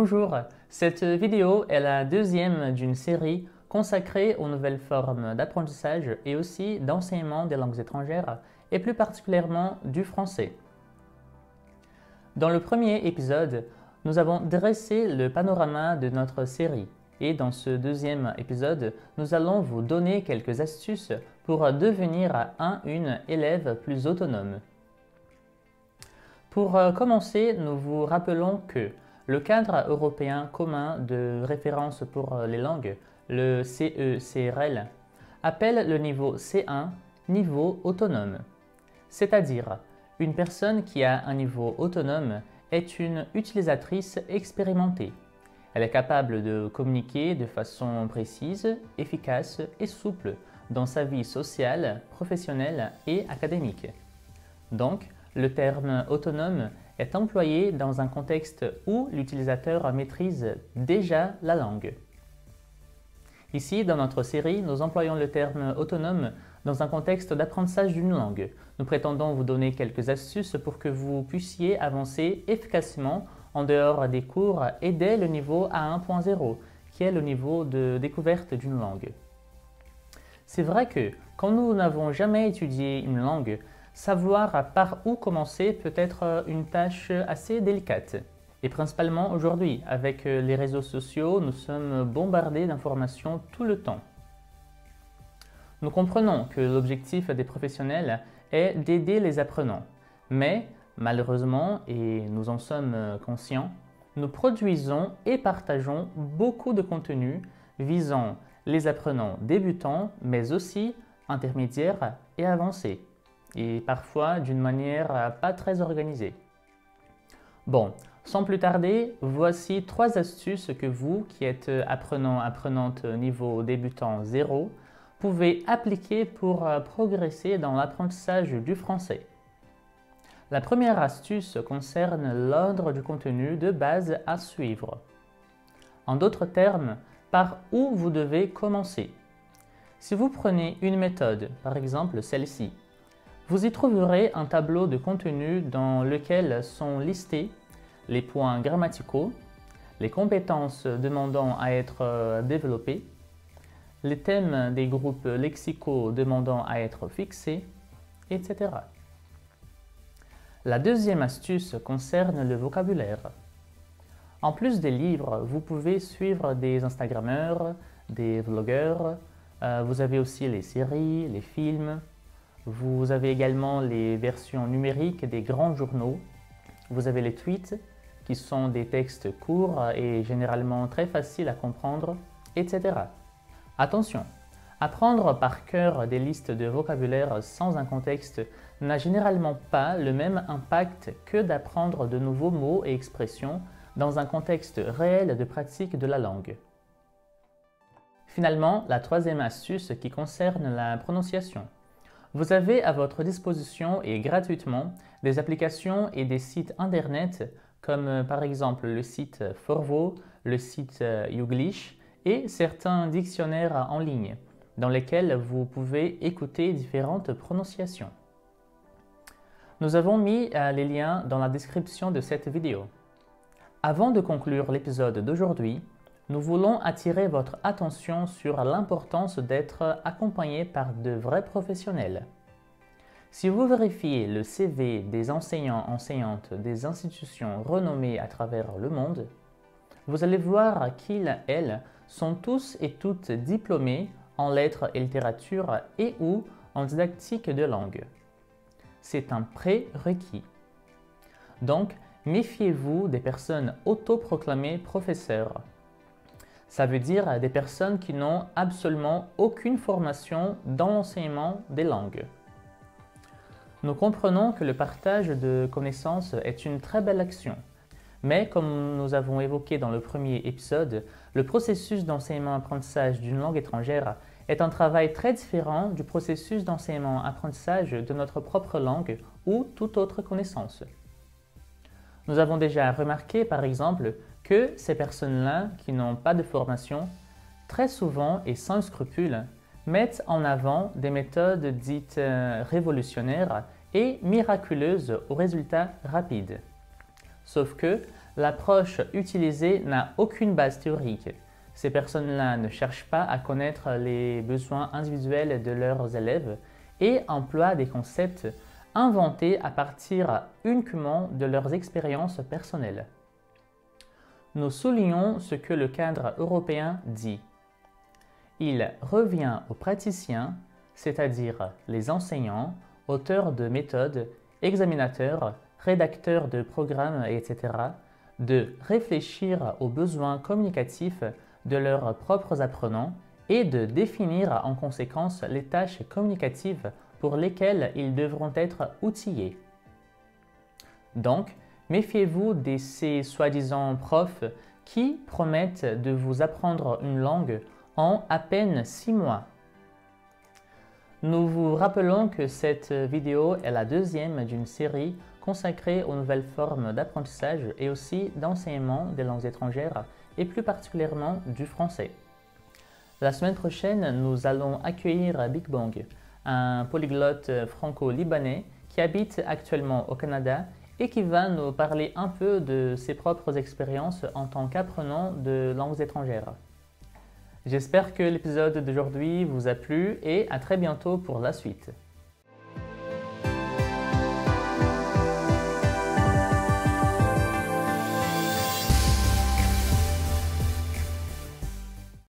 Bonjour, cette vidéo est la deuxième d'une série consacrée aux nouvelles formes d'apprentissage et aussi d'enseignement des langues étrangères et plus particulièrement du français. Dans le premier épisode, nous avons dressé le panorama de notre série et dans ce deuxième épisode, nous allons vous donner quelques astuces pour devenir une élève plus autonome. Pour commencer, nous vous rappelons que le cadre européen commun de référence pour les langues, le CECRL, appelle le niveau C1 niveau autonome. C'est-à-dire, une personne qui a un niveau autonome est une utilisatrice expérimentée. Elle est capable de communiquer de façon précise, efficace et souple dans sa vie sociale, professionnelle et académique. Donc, le terme autonome est employé dans un contexte où l'utilisateur maîtrise déjà la langue. Ici, dans notre série, nous employons le terme autonome dans un contexte d'apprentissage d'une langue. Nous prétendons vous donner quelques astuces pour que vous puissiez avancer efficacement en dehors des cours et dès le niveau A1.0, qui est le niveau de découverte d'une langue. C'est vrai que, quand nous n'avons jamais étudié une langue, savoir par où commencer peut être une tâche assez délicate. Et principalement aujourd'hui, avec les réseaux sociaux, nous sommes bombardés d'informations tout le temps. Nous comprenons que l'objectif des professionnels est d'aider les apprenants. Mais, malheureusement, et nous en sommes conscients, nous produisons et partageons beaucoup de contenu visant les apprenants débutants, mais aussi intermédiaires et avancés, et parfois d'une manière pas très organisée. Bon, sans plus tarder, voici 3 astuces que vous, qui êtes apprenant/apprenante niveau débutant 0, pouvez appliquer pour progresser dans l'apprentissage du français. La première astuce concerne l'ordre du contenu de base à suivre. En d'autres termes, par où vous devez commencer. Si vous prenez une méthode, par exemple celle-ci, vous y trouverez un tableau de contenu dans lequel sont listés les points grammaticaux, les compétences demandant à être développées, les thèmes des groupes lexicaux demandant à être fixés, etc. La deuxième astuce concerne le vocabulaire. En plus des livres, vous pouvez suivre des Instagrammeurs, des vlogueurs, vous avez aussi les séries, les films, vous avez également les versions numériques des grands journaux, vous avez les tweets qui sont des textes courts et généralement très faciles à comprendre, etc. Attention, apprendre par cœur des listes de vocabulaire sans un contexte n'a généralement pas le même impact que d'apprendre de nouveaux mots et expressions dans un contexte réel de pratique de la langue. Finalement, la troisième astuce qui concerne la prononciation. Vous avez à votre disposition et gratuitement des applications et des sites internet comme par exemple le site Forvo, le site Youglish et certains dictionnaires en ligne dans lesquels vous pouvez écouter différentes prononciations. Nous avons mis les liens dans la description de cette vidéo. Avant de conclure l'épisode d'aujourd'hui, nous voulons attirer votre attention sur l'importance d'être accompagné par de vrais professionnels. Si vous vérifiez le CV des enseignants/enseignantes des institutions renommées à travers le monde, vous allez voir qu'ils/elles sont tous et toutes diplômés en lettres et littérature et ou en didactique de langue. C'est un prérequis. Donc, méfiez-vous des personnes autoproclamées professeurs. Ça veut dire des personnes qui n'ont absolument aucune formation dans l'enseignement des langues. Nous comprenons que le partage de connaissances est une très belle action, mais comme nous avons évoqué dans le premier épisode, le processus d'enseignement-apprentissage d'une langue étrangère est un travail très différent du processus d'enseignement-apprentissage de notre propre langue ou toute autre connaissance. Nous avons déjà remarqué, par exemple, que ces personnes-là, qui n'ont pas de formation, très souvent et sans scrupule, mettent en avant des méthodes dites révolutionnaires et miraculeuses aux résultats rapides. Sauf que L'approche utilisée n'a aucune base théorique. Ces personnes-là ne cherchent pas à connaître les besoins individuels de leurs élèves et emploient des concepts inventés à partir uniquement de leurs expériences personnelles. Nous soulignons ce que le cadre européen dit. Il revient aux praticiens, c'est-à-dire les enseignants, auteurs de méthodes, examinateurs, rédacteurs de programmes, etc., de réfléchir aux besoins communicatifs de leurs propres apprenants et de définir en conséquence les tâches communicatives pour lesquelles ils devront être outillés. Donc, méfiez-vous de ces soi-disant profs qui promettent de vous apprendre une langue en à peine 6 mois. Nous vous rappelons que cette vidéo est la deuxième d'une série consacrée aux nouvelles formes d'apprentissage et aussi d'enseignement des langues étrangères et plus particulièrement du français. La semaine prochaine, nous allons accueillir Big Bang, un polyglotte franco-libanais qui habite actuellement au Canada et qui va nous parler un peu de ses propres expériences en tant qu'apprenant de langues étrangères. J'espère que l'épisode d'aujourd'hui vous a plu et à très bientôt pour la suite.